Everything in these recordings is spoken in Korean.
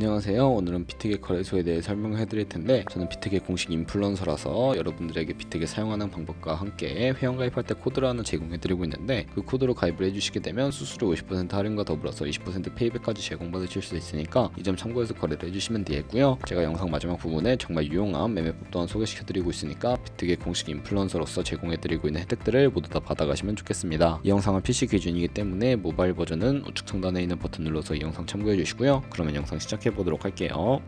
안녕하세요. 오늘은 비트겟 거래소에 대해 설명해 드릴 텐데, 저는 비트겟 공식 인플루언서라서 여러분들에게 비트겟 사용하는 방법과 함께 회원가입할 때 코드를 하나 제공해 드리고 있는데, 그 코드로 가입을 해주시게 되면 수수료 50% 할인과 더불어서 20% 페이백까지 제공받으실 수 있으니까 이 점 참고해서 거래를 해주시면 되겠고요. 제가 영상 마지막 부분에 정말 유용한 매매법 또한 소개시켜 드리고 있으니까 비트겟 공식 인플루언서로서 제공해 드리고 있는 혜택들을 모두 다 받아가시면 좋겠습니다. 이 영상은 PC 기준이기 때문에 모바일 버전은 우측 상단에 있는 버튼 눌러서 이 영상 참고해 주시고요. 그러면 영상 시작해 보도록 할게요.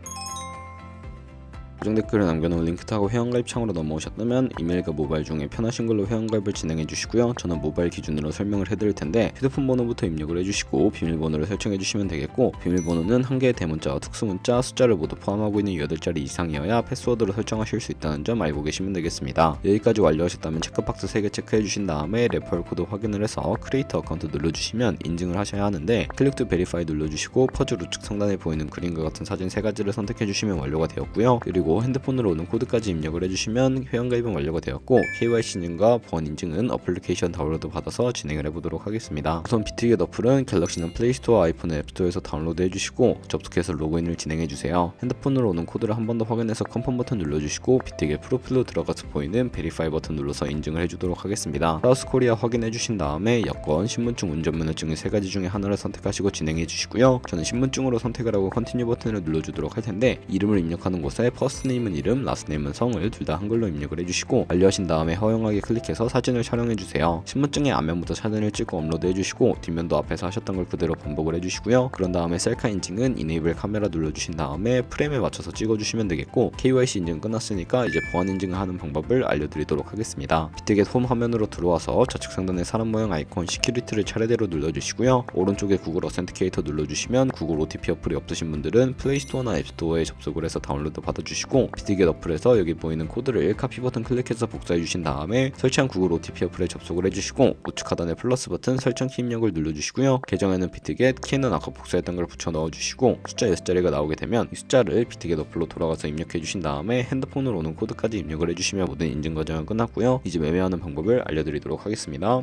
고정 댓글을 남겨놓은 링크 타고 회원가입 창으로 넘어오셨다면 이메일과 모바일 중에 편하신 걸로 회원가입을 진행해 주시고요. 저는 모바일 기준으로 설명을 해드릴 텐데, 휴대폰 번호부터 입력을 해주시고 비밀번호를 설정해 주시면 되겠고, 비밀번호는 한 개의 대문자와 특수문자, 숫자를 모두 포함하고 있는 8자리 이상이어야 패스워드로 설정하실 수 있다는 점 알고 계시면 되겠습니다. 여기까지 완료하셨다면 체크박스 3개 체크해 주신 다음에 레퍼럴 코드 확인을 해서 크리에이터 어카운트 눌러주시면 인증을 하셔야 하는데, 클릭 투 베리파이 눌러주시고 퍼즐 우측 상단에 보이는 그림과 같은 사진 3가지를 선택해 주시면 완료가 되었고요. 그리고 핸드폰으로 오는 코드까지 입력을 해주시면 회원가입은 완료가 되었고, KYC 인증과 보안 인증은 어플리케이션 다운로드 받아서 진행을 해보도록 하겠습니다. 우선 비트겟 어플은 갤럭시는 플레이스토어, 아이폰은 앱스토어에서 다운로드 해주시고 접속해서 로그인을 진행해주세요. 핸드폰으로 오는 코드를 한 번 더 확인해서 컨펌 버튼 눌러주시고 비트겟 프로필로 들어가서 보이는 베리파이 버튼 눌러서 인증을 해주도록 하겠습니다. 사우스 코리아 확인해주신 다음에 여권, 신분증, 운전면허증의 3가지 중에 하나를 선택하시고 진행해주시고요. 저는 신분증으로 선택을 하고 컨티뉴 버튼을 눌러주도록 할 텐데, 이름을 입력하는 곳에 퍼스트 네임은 이름, 라스트 네임은 성을 둘 다 한글로 입력을 해주시고, 완료하신 다음에 허용하게 클릭해서 사진을 촬영해주세요. 신분증의 앞면부터 사진을 찍고 업로드 해주시고, 뒷면도 앞에서 하셨던 걸 그대로 반복을 해주시고요. 그런 다음에 셀카 인증은 이네이블 카메라 눌러주신 다음에 프레임에 맞춰서 찍어주시면 되겠고, KYC 인증 끝났으니까 이제 보안 인증을 하는 방법을 알려드리도록 하겠습니다. 비트겟 홈 화면으로 들어와서 좌측 상단에 사람 모양 아이콘 시큐리티를 차례대로 눌러주시고요. 오른쪽에 구글 어센티케이터 눌러주시면, 구글 OTP 어플이 없으신 분들은 플레이스토어나 앱스토어에 접속을 해서 다운로드 받아주시고, 비트겟 어플에서 여기 보이는 코드를 카피 버튼 클릭해서 복사해 주신 다음에 설치한 구글 OTP 어플에 접속을 해주시고, 우측 하단의 플러스 버튼 설정 키 입력을 눌러주시고요. 계정에는 비트겟, 키는 아까 복사했던 걸 붙여 넣어주시고, 숫자 6자리가 나오게 되면 이 숫자를 비트겟 어플로 돌아가서 입력해 주신 다음에 핸드폰으로 오는 코드까지 입력을 해주시면 모든 인증 과정은 끝났고요. 이제 매매하는 방법을 알려드리도록 하겠습니다.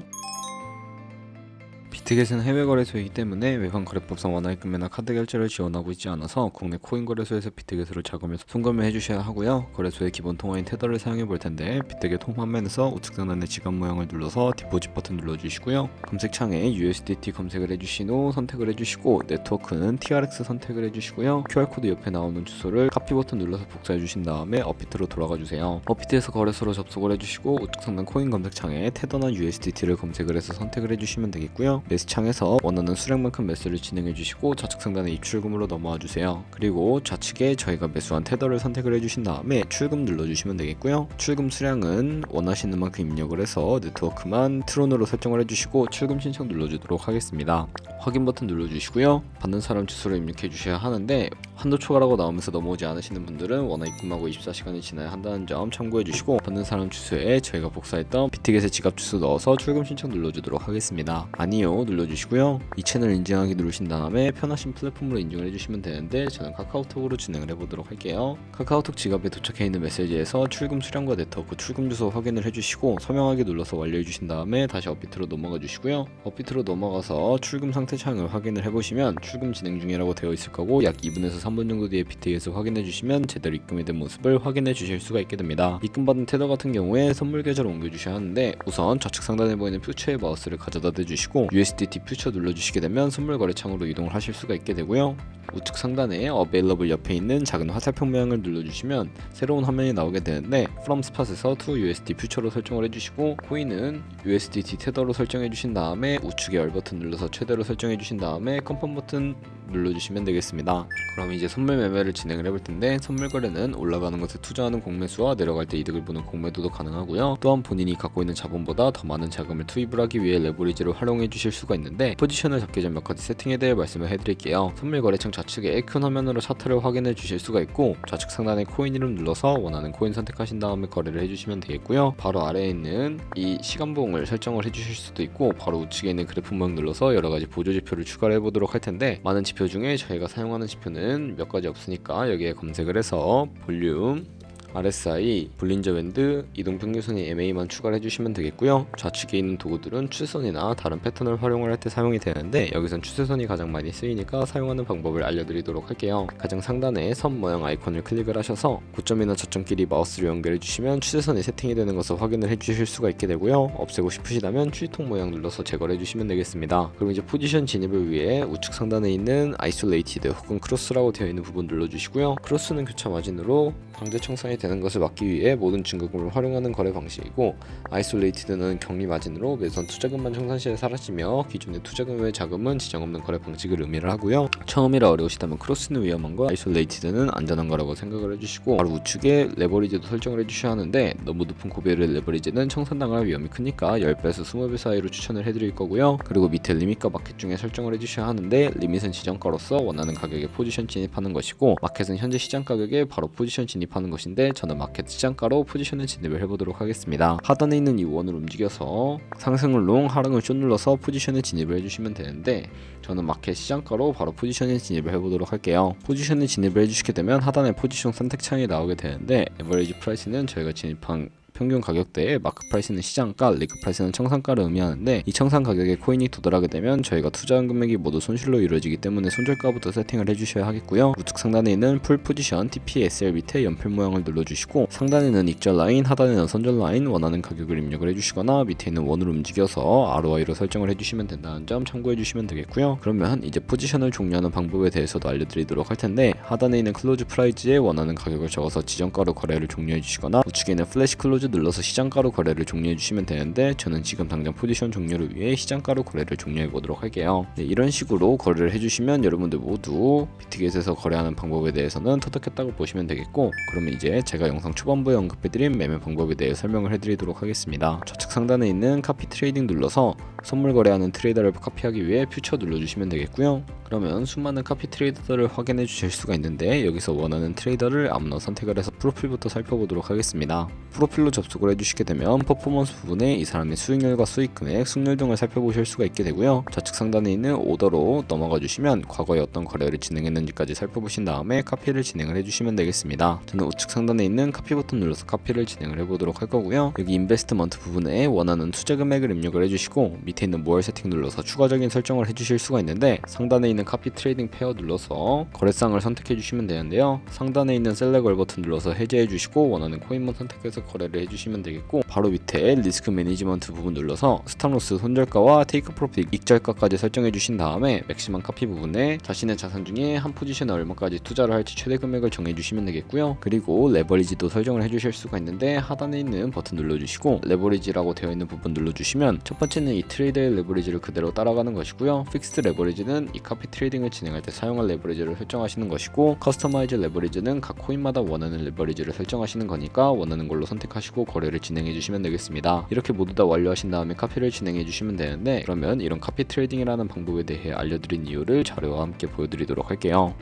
비트겟은 해외 거래소이기 때문에 외환 거래법상 원화입금 매나 카드 결제를 지원하고 있지 않아서 국내 코인 거래소에서 비트겟으로 자금을 송금을 해주셔야 하고요. 거래소의 기본 통화인 테더를 사용해 볼 텐데, 비트겟 홈 화면에서 우측 상단의 지갑 모양을 눌러서 디포짓 버튼 눌러주시고요. 검색창에 USDT 검색을 해주신 후 선택을 해주시고, 네트워크는 TRX 선택을 해주시고요. QR코드 옆에 나오는 주소를 카피 버튼 눌러서 복사해 주신 다음에 업비트로 돌아가 주세요. 업비트에서 거래소로 접속을 해주시고, 우측 상단 코인 검색창에 테더나 USDT를 검색을 해서 선택을 해주시면 되겠고요. 매수 창에서 원하는 수량만큼 매수를 진행해 주시고 좌측 상단의 입출금으로 넘어와 주세요. 그리고 좌측에 저희가 매수한 테더를 선택을 해주신 다음에 출금 눌러주시면 되겠고요. 출금 수량은 원하시는 만큼 입력을 해서 네트워크만 트론으로 설정을 해주시고 출금 신청 눌러주도록 하겠습니다. 확인 버튼 눌러주시고요. 받는 사람 주소를 입력해 주셔야 하는데, 한도 초과라고 나오면서 넘어오지 않으시는 분들은 원화 입금하고 24시간이 지나야 한다는 점 참고해 주시고, 받는 사람 주소에 저희가 복사했던 비트겟의 지갑 주소 넣어서 출금 신청 눌러주도록 하겠습니다. 아니요 눌러주시고요. 이 채널 인증하기 누르신 다음에 편하신 플랫폼으로 인증을 해주시면 되는데, 저는 카카오톡으로 진행을 해보도록 할게요. 카카오톡 지갑에 도착해 있는 메시지에서 출금 수량과 네트워크 출금 주소 확인을 해주시고, 서명하기 눌러서 완료해 주신 다음에 다시 업비트로 넘어가 주시고요. 업비트로 넘어가서 출금 상태 창을 확인을 해보시면 출금 진행 중이라고 되어 있을 거고, 약 2분에서 3분 정도 뒤에 비트겟을 확인해 주시면 제대로 입금이 된 모습을 확인해 주실 수가 있게 됩니다. 입금받은 테더 같은 경우에 선물 계좌로 옮겨 주셔야 하는데, 우선 좌측 상단에 보이는 퓨처의 마우스를 가져다 대주시고 USDT 퓨처 눌러주시게 되면 선물 거래 창으로 이동을 하실 수가 있게 되고요. 우측 상단에 Available 옆에 있는 작은 화살표 모양을 눌러주시면 새로운 화면이 나오게 되는데, From Spot에서 to USD 퓨처로 설정을 해주시고, 코인은 USDT 테더로 설정해 주신 다음에 우측에 열 버튼 눌러서 최대로 설정해 주신 다음에 컨펌 버튼 눌러주시면 되겠습니다. 그럼 이제 선물 매매를 진행을 해볼 텐데, 선물 거래는 올라가는 것에 투자하는 공매수와 내려갈 때 이득을 보는 공매도도 가능하고요. 또한 본인이 갖고 있는 자본보다 더 많은 자금을 투입을 하기 위해 레버리지를 활용해 주실 수가 있는데, 포지션을 잡기 전 몇 가지 세팅에 대해 말씀을 해드릴게요. 선물 거래창 좌측에 큰 화면으로 차트를 확인해 주실 수가 있고, 좌측 상단에 코인 이름 눌러서 원하는 코인 선택하신 다음에 거래를 해주시면 되겠고요. 바로 아래에 있는 이 시간봉을 설정을 해주실 수도 있고, 바로 우측에 있는 그래프 모양 눌러서 여러가지 보조 지표를 추가를 해보도록 할 텐데, 많은 지표 중에 저희가 사용하는 지표는 몇 가지 없으니까 여기에 검색을 해서 볼륨, RSI, 볼린저 밴드, 이동 평균선이 MA만 추가를 해주시면 되겠고요. 좌측에 있는 도구들은 추세선이나 다른 패턴을 활용을 할 때 사용이 되는데 여기선 추세선이 가장 많이 쓰이니까 사용하는 방법을 알려드리도록 할게요. 가장 상단에 선 모양 아이콘을 클릭을 하셔서 고점이나 저점끼리 마우스를 연결해 주시면 추세선이 세팅이 되는 것을 확인을 해주실 수가 있게 되고요. 없애고 싶으시다면 추이통 모양 눌러서 제거를 해주시면 되겠습니다. 그럼 이제 포지션 진입을 위해 우측 상단에 있는 아이솔레이티드 혹은 크로스라고 되어 있는 부분 눌러주시고요. 크로스는 교차 마진으로 강제 청산이 되는 것을 막기 위해 모든 증거금을 활용하는 거래 방식이고, 아이솔레이티드는 격리 마진으로 매수한 투자금만 청산 시에 사라지며 기존의 투자금 외 자금은 지장 없는 거래 방식을 의미를 하고요. 처음이라 어려우시다면 크로스는 위험한 거, 아이솔레이티드는 안전한 거라고 생각을 해주시고, 바로 우측에 레버리지도 설정을 해주셔야 하는데 너무 높은 고배율의 레버리지는 청산당할 위험이 크니까 10배에서 20배 사이로 추천을 해드릴 거고요. 그리고 밑에 리밋과 마켓 중에 설정을 해주셔야 하는데, 리밋은 지정가로서 원하는 가격에 포지션 진입하는 것이고, 마켓은 현재 시장 가격에 바로 포지션 진입하는 것인데 저는 마켓 시장가로 포지션을 진입을 해보도록 하겠습니다. 하단에 있는 이 원을 움직여서 상승을 롱, 하락을 숏 눌러서 포지션에 진입을 해주시면 되는데 저는 마켓 시장가로 바로 포지션에 진입을 해보도록 할게요. 포지션에 진입을 해주시게 되면 하단에 포지션 선택 창이 나오게 되는데, 에버리지 프라이스는 저희가 진입한 평균 가격대에 마크 프라이스는 시장가, 리그 프라이스는 청산가를 의미하는데, 이 청산 가격에 코인이 도달하게 되면 저희가 투자한 금액이 모두 손실로 이루어지기 때문에 손절가부터 세팅을 해주셔야 하겠고요. 우측 상단에 있는 풀 포지션 TPSL 밑에 연필 모양을 눌러주시고, 상단에는 익절 라인, 하단에는 선절 라인, 원하는 가격을 입력을 해주시거나 밑에 있는 원을 움직여서 ROI로 설정을 해주시면 된다는 점 참고해주시면 되겠고요. 그러면 이제 포지션을 종료하는 방법에 대해서도 알려드리도록 할 텐데, 하단에 있는 클로즈 프라이즈에 원하는 가격을 적어서 지정가로 거래를 종료해주시거나, 우측에 있는 플래시 클로즈 눌러서 시장가로 거래를 종료해 주시면 되는데 저는 지금 당장 포지션 종료를 위해 시장가로 거래를 종료해 보도록 할게요. 네, 이런 식으로 거래를 해주시면 여러분들 모두 비트겟에서 거래하는 방법에 대해서는 터득했다고 보시면 되겠고, 그러면 이제 제가 영상 초반부에 언급해드린 매매 방법에 대해 설명을 해드리도록 하겠습니다. 좌측 상단에 있는 카피 트레이딩 눌러서 선물 거래하는 트레이더를 카피하기 위해 퓨처 눌러주시면 되겠고요. 그러면 수많은 카피 트레이더를 확인해 주실 수가 있는데, 여기서 원하는 트레이더를 아무나 선택을 해서 프로필부터 살펴보도록 하겠습니다. 프로필로 접속을 해주시게 되면 퍼포먼스 부분에 이 사람의 수익률과 수익금액, 승률 등을 살펴보실 수가 있게 되고요. 좌측 상단에 있는 오더로 넘어가 주시면 과거에 어떤 거래를 진행했는지까지 살펴보신 다음에 카피를 진행을 해주시면 되겠습니다. 저는 우측 상단에 있는 카피 버튼 눌러서 카피를 진행을 해보도록 할 거고요. 여기 인베스트먼트 부분에 원하는 투자 금액을 입력을 해주시고, 밑에 있는 모어 세팅 눌러서 추가적인 설정을 해주실 수가 있는데, 상단에 있는 카피 트레이딩 페어 눌러서 거래상을 선택해 주시면 되는데요. 상단에 있는 셀렉 버튼 눌러서 해제해 주시고 원하는 코인만 선택해서 거래를 해주시면 되겠고, 바로 밑에 리스크 매니지먼트 부분 눌러서 스탑로스 손절가와 테이크 프로핏 익절가까지 설정해 주신 다음에 맥시멈 카피 부분에 자신의 자산 중에 한 포지션에 얼마까지 투자를 할지 최대 금액을 정해 주시면 되겠고요. 그리고 레버리지도 설정을 해주실 수가 있는데, 하단에 있는 버튼 눌러주시고 레버리지라고 되어 있는 부분 눌러주시면 첫 번째는 이 트레이드의 레버리지를 그대로 따라가는 것이고요. 픽스드 레버리지는 이 카피 트레이딩을 진행할 때 사용할 레버리지를 설정하시는 것이고, 커스터마이즈 레버리지는 각 코인마다 원하는 레버리지를 설정하시는 거니까 원하는 걸로 선택하시고 거래를 진행해 주시면 되겠습니다. 이렇게 모두 다 완료하신 다음에 카피를 진행해 주시면 되는데, 그러면 이런 카피 트레이딩이라는 방법에 대해 알려드린 이유를 자료와 함께 보여드리도록 할게요.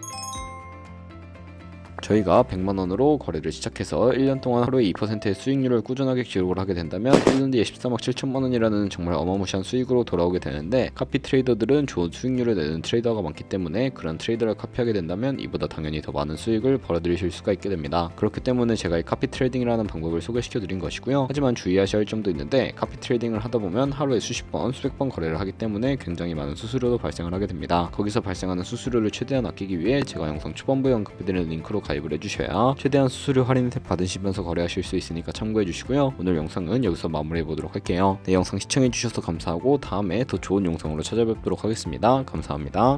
저희가 100만원으로 거래를 시작해서 1년 동안 하루에 2%의 수익률을 꾸준하게 기록을 하게 된다면 1년 뒤에 13억 7천만원이라는 정말 어마무시한 수익으로 돌아오게 되는데, 카피 트레이더들은 좋은 수익률을 내는 트레이더가 많기 때문에 그런 트레이더를 카피하게 된다면 이보다 당연히 더 많은 수익을 벌어들이실 수가 있게 됩니다. 그렇기 때문에 제가 이 카피 트레이딩이라는 방법을 소개시켜 드린 것이고요. 하지만 주의하셔야 할 점도 있는데, 카피 트레이딩을 하다 보면 하루에 수십 번, 수백 번 거래를 하기 때문에 굉장히 많은 수수료도 발생을 하게 됩니다. 거기서 발생하는 수수료를 최대한 아끼기 위해 제가 영상 초반부에 언급해드린 링크로 가입을 해주셔야 최대한 수수료 할인 혜택 받으시면서 거래하실 수 있으니까 참고해주시고요. 오늘 영상은 여기서 마무리해보도록 할게요. 네, 영상 시청해주셔서 감사하고 다음에 더 좋은 영상으로 찾아뵙도록 하겠습니다. 감사합니다.